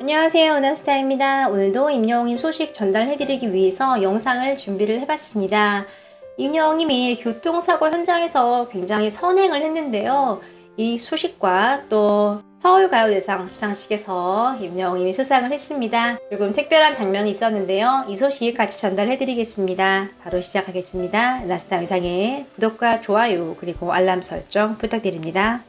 안녕하세요, 은하스타입니다. 오늘도 임영웅님 소식 전달해드리기 위해서 영상을 준비를 해봤습니다. 임영웅님이 교통사고 현장에서 굉장히 선행을 했는데요. 이 소식과 또 서울가요대상 시상식에서 임영웅님이 수상을 했습니다. 조금 특별한 장면이 있었는데요. 이 소식 같이 전달해드리겠습니다. 바로 시작하겠습니다. 은하스타 영상에 구독과 좋아요 그리고 알람 설정 부탁드립니다.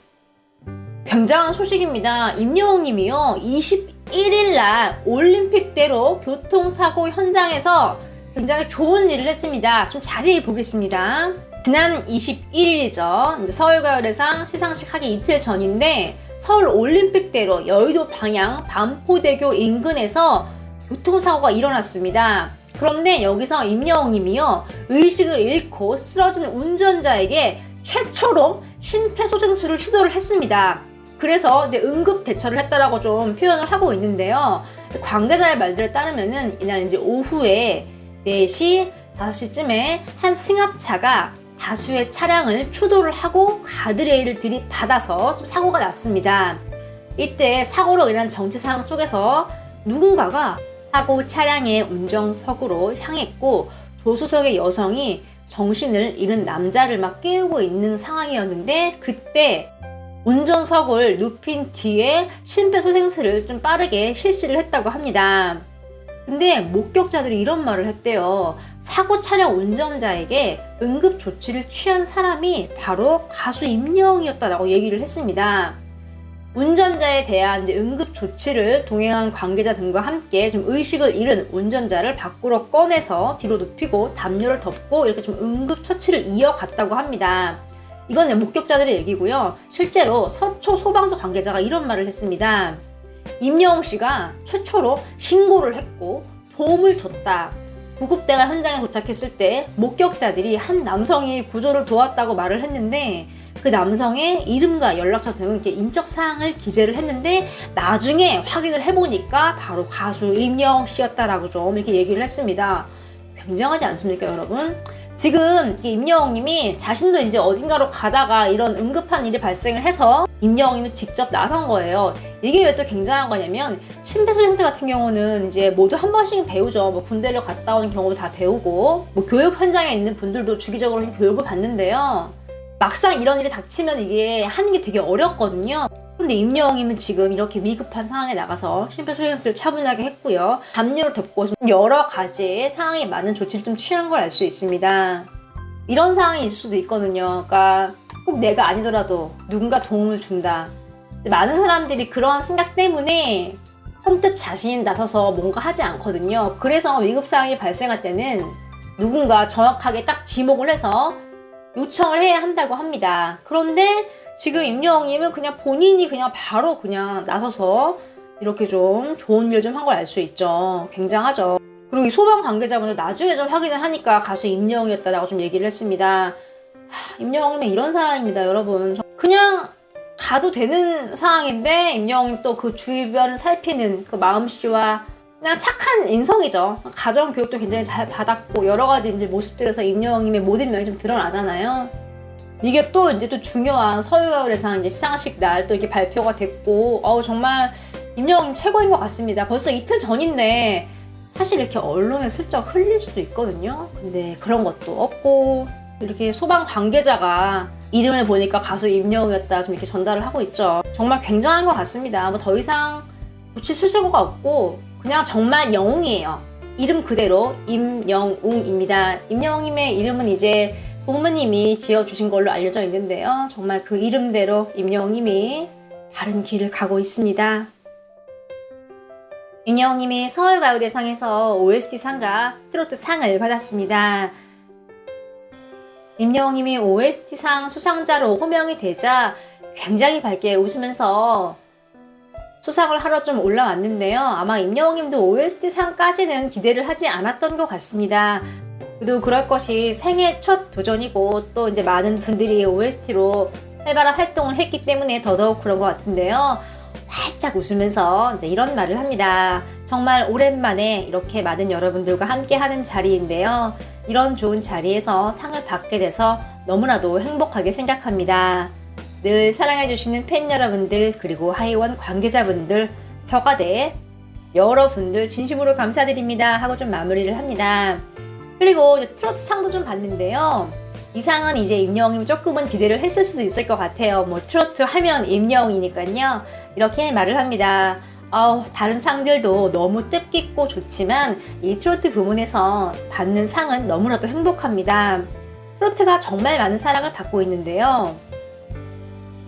굉장한 소식입니다. 임영웅님이요 21일날 올림픽대로 교통사고 현장에서 굉장히 좋은 일을 했습니다. 좀 자세히 보겠습니다. 지난 21일이죠. 이제 서울가요대상 시상식 하기 이틀 전인데 서울 올림픽대로 여의도 방향 반포대교 인근에서 교통사고가 일어났습니다. 그런데 여기서 임영웅님이요 의식을 잃고 쓰러진 운전자에게 최초로 심폐소생술을 시도를 했습니다. 그래서 이제 응급 대처를 했다라고 좀 표현을 하고 있는데요. 관계자의 말들에 따르면은 이날 이제 오후에 4시, 5시쯤에 한 승합차가 다수의 차량을 추돌을 하고 가드레일을 들이받아서 좀 사고가 났습니다. 이때 사고로 인한 정체 상황 속에서 누군가가 사고 차량의 운전석으로 향했고 조수석의 여성이 정신을 잃은 남자를 막 깨우고 있는 상황이었는데 그때 운전석을 눕힌 뒤에 심폐소생술을 좀 빠르게 실시를 했다고 합니다. 근데 목격자들이 이런 말을 했대요. 사고 차량 운전자에게 응급 조치를 취한 사람이 바로 가수 임영웅이었다라고 얘기를 했습니다. 운전자에 대한 이제 응급 조치를 동행한 관계자 등과 함께 좀 의식을 잃은 운전자를 밖으로 꺼내서 뒤로 눕히고 담요를 덮고 이렇게 좀 응급 처치를 이어갔다고 합니다. 이건 목격자들의 얘기고요. 실제로 서초 소방서 관계자가 이런 말을 했습니다. 임영웅 씨가 최초로 신고를 했고 도움을 줬다. 구급대가 현장에 도착했을 때 목격자들이 한 남성이 구조를 도왔다고 말을 했는데 그 남성의 이름과 연락처 등 이렇게 인적 사항을 기재를 했는데 나중에 확인을 해보니까 바로 가수 임영웅 씨였다라고 좀 이렇게 얘기를 했습니다. 굉장하지 않습니까, 여러분? 지금 임영웅님이 자신도 이제 어딘가로 가다가 이런 응급한 일이 발생을 해서 임영웅님이 직접 나선 거예요. 이게 왜 또 굉장한 거냐면 심폐소생술 같은 경우는 이제 모두 한 번씩은 배우죠. 뭐 군대를 갔다 오는 경우도 다 배우고 뭐 교육 현장에 있는 분들도 주기적으로 교육을 받는데요. 막상 이런 일이 닥치면 이게 하는 게 되게 어렵거든요. 근데 임영웅님은 지금 이렇게 위급한 상황에 나가서 심폐소생술을 차분하게 했고요. 담요를 덮고 여러 가지의 상황에 맞는 조치를 좀 취한 걸 알 수 있습니다. 이런 상황이 있을 수도 있거든요. 그러니까 꼭 내가 아니더라도 누군가 도움을 준다. 많은 사람들이 그런 생각 때문에 선뜻 자신이 나서서 뭔가 하지 않거든요. 그래서 위급 상황이 발생할 때는 누군가 정확하게 딱 지목을 해서 요청을 해야 한다고 합니다. 그런데 지금 임영웅님은 그냥 본인이 그냥 바로 그냥 나서서 이렇게 좀 좋은 일 좀 한 걸 알 수 있죠. 굉장하죠. 그리고 이 소방 관계자분들 나중에 좀 확인을 하니까 가수 임영웅이었다라고 좀 얘기를 했습니다. 임영웅님은 이런 사람입니다, 여러분. 그냥 가도 되는 상황인데 임영웅님 또 그 주변을 살피는 그 마음씨와 그냥 착한 인성이죠. 가정 교육도 굉장히 잘 받았고 여러 가지 이제 모습들에서 임영웅님의 모든 면이 좀 드러나잖아요. 이게 또 이제 또 중요한 서울가요대상 이제 시상식 날 또 이렇게 발표가 됐고, 정말 임영웅님 최고인 것 같습니다. 벌써 이틀 전인데 사실 이렇게 언론에 슬쩍 흘릴 수도 있거든요. 근데 그런 것도 없고 이렇게 소방 관계자가 이름을 보니까 가수 임영웅이었다 좀 이렇게 전달을 하고 있죠. 정말 굉장한 것 같습니다. 뭐 더 이상 붙일 수식어가 없고 그냥 정말 영웅이에요. 이름 그대로 임영웅입니다. 임영웅님의 이름은 이제 부모님이 지어주신 걸로 알려져 있는데요. 정말 그 이름대로 임영웅님이 바른 길을 가고 있습니다. 임영웅님이 서울가요대상에서 OST상과 트로트상을 받았습니다. 임영웅님이 OST상 수상자로 호명이 되자 굉장히 밝게 웃으면서 수상을 하러 좀 올라왔는데요. 아마 임영웅님도 OST상까지는 기대를 하지 않았던 것 같습니다. 그래도 그럴 것이 생애 첫 도전이고 또 이제 많은 분들이 OST로 활발한 활동을 했기 때문에 더더욱 그런 것 같은데요. 활짝 웃으면서 이제 이런 말을 합니다. 정말 오랜만에 이렇게 많은 여러분들과 함께 하는 자리인데요. 이런 좋은 자리에서 상을 받게 돼서 너무나도 행복하게 생각합니다. 늘 사랑해주시는 팬 여러분들 그리고 하이원 관계자분들 서가대 여러분들 진심으로 감사드립니다 하고 좀 마무리를 합니다. 그리고 트로트 상도 좀 봤는데요. 이 상은 이제 임영웅이 조금은 기대를 했을 수도 있을 것 같아요. 뭐 트로트 하면 임영웅이니까요. 이렇게 말을 합니다. 다른 상들도 너무 뜻깊고 좋지만 이 트로트 부문에서 받는 상은 너무나도 행복합니다. 트로트가 정말 많은 사랑을 받고 있는데요.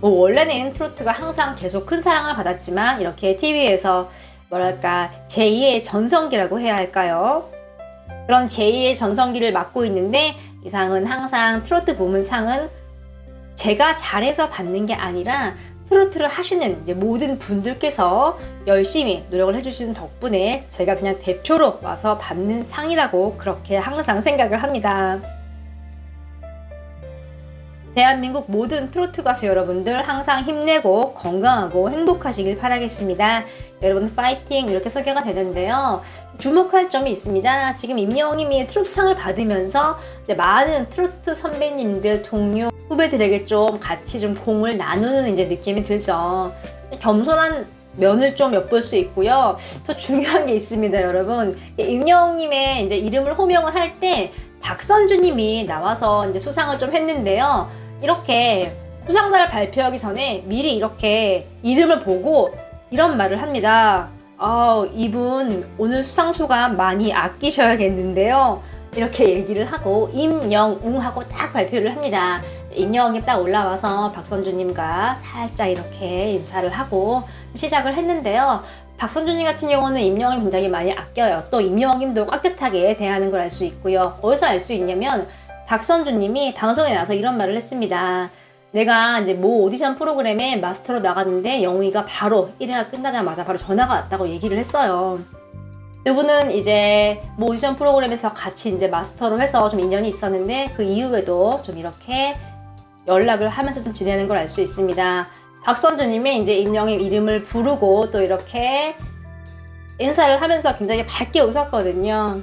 원래는 트로트가 항상 계속 큰 사랑을 받았지만 이렇게 TV에서 뭐랄까 제2의 전성기라고 해야 할까요? 그런 제2의 전성기를 맡고 있는데 이 상은 항상 트로트 부문 상은 제가 잘해서 받는 게 아니라 트로트를 하시는 이제 모든 분들께서 열심히 노력을 해주시는 덕분에 제가 그냥 대표로 와서 받는 상이라고 그렇게 항상 생각을 합니다. 대한민국 모든 트로트 가수 여러분들 항상 힘내고 건강하고 행복하시길 바라겠습니다. 여러분 파이팅 이렇게 소개가 되는데요. 주목할 점이 있습니다. 지금 임영웅님이 트로트상을 받으면서 많은 트로트 선배님들, 동료, 후배들에게 좀 같이 좀 공을 나누는 이제 느낌이 들죠. 겸손한 면을 좀 엿볼 수 있고요. 더 중요한 게 있습니다, 여러분. 임영웅님의 이제 이름을 호명을 할 때 박선주님이 나와서 이제 수상을 좀 했는데요. 이렇게 수상자를 발표하기 전에 미리 이렇게 이름을 보고 이런 말을 합니다. 이분 오늘 수상 소감 많이 아끼셔야겠는데요. 이렇게 얘기를 하고 임영웅하고 딱 발표를 합니다. 임영웅이 딱 올라와서 박선주님과 살짝 이렇게 인사를 하고 시작을 했는데요. 박선주님 같은 경우는 임영웅을 굉장히 많이 아껴요. 또 임영웅님도 깍듯하게 대하는 걸 알 수 있고요. 어디서 알 수 있냐면 박선주님이 방송에 나와서 이런 말을 했습니다. 내가 이제 모 오디션 프로그램에 마스터로 나갔는데 영웅이가 바로 1회가 끝나자마자 바로 전화가 왔다고 얘기를 했어요. 이분은 이제 모 오디션 프로그램에서 같이 이제 마스터로 해서 좀 인연이 있었는데 그 이후에도 좀 이렇게 연락을 하면서 좀 지내는 걸 알 수 있습니다. 박선주님이 이제 임영웅 이름을 부르고 또 이렇게 인사를 하면서 굉장히 밝게 웃었거든요.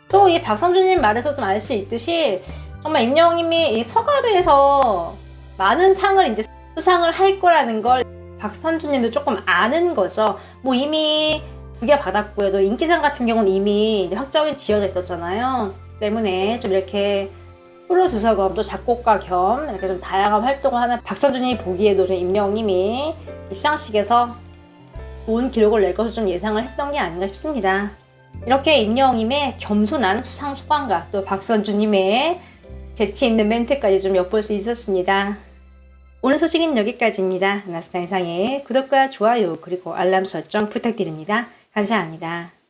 또 이 박선주님 말에서 좀 알 수 있듯이 정말 임영웅님이 이 서가대에서 많은 상을 이제 수상을 할 거라는 걸 박선주님도 조금 아는 거죠. 뭐 이미 2개 받았고요. 또 인기상 같은 경우는 이미 이제 확정이 지어져 있었잖아요. 때문에 좀 이렇게 프로듀서 겸 또 작곡가 겸 이렇게 좀 다양한 활동을 하는 박선주님이 보기에도 좀 임영웅님이 시상식에서 좋은 기록을 낼 것을 좀 예상을 했던 게 아닌가 싶습니다. 이렇게 임영웅님의 겸손한 수상 소감과 또 박선주님의 재치 있는 멘트까지 좀 엿볼 수 있었습니다. 오늘 소식은 여기까지입니다. 나스타 이상의 구독과 좋아요 그리고 알람 설정 부탁드립니다. 감사합니다.